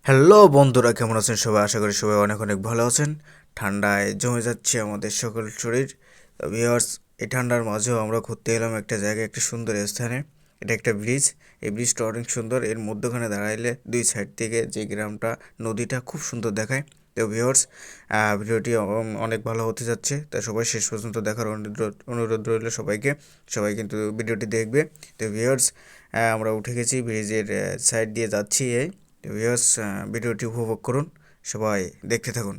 Hello বন্ধুরা, কেমন আছেন সবাই? আশা করি সবাই অনেক অনেক ভালো আছেন। ঠান্ডায় জমে যাচ্ছে আমাদের সকল শরীর। তো ভিউয়ার্স, এই ঠান্ডার মাঝেও আমরা ঘুরতে এলাম একটা জায়গায়, একটা সুন্দর স্থানে। এটা একটা ব্রিজ। এই ব্রিজটা অনেক সুন্দর। এর মধ্যখানে দাঁড়াইলে দুই সাইড থেকে যে গ্রামটা, নদীটা খুব সুন্দর দেখায়। তো ভিউয়ার্স, ভিডিওটি অনেক ভালো হতে যাচ্ছে। তাই সবাই শেষ পর্যন্ত দেখার অনুরোধ রইল সবাইকে। সবাই কিন্তু ভিডিওটি দেখবে। তো ভিউয়ার্স, আমরা উঠে গেছি, ব্রিজের সাইড দিয়ে যাচ্ছি। এই ভিউয়ার্স, ভিডিওটি উপভোগ করুন, সবাই দেখতে থাকুন।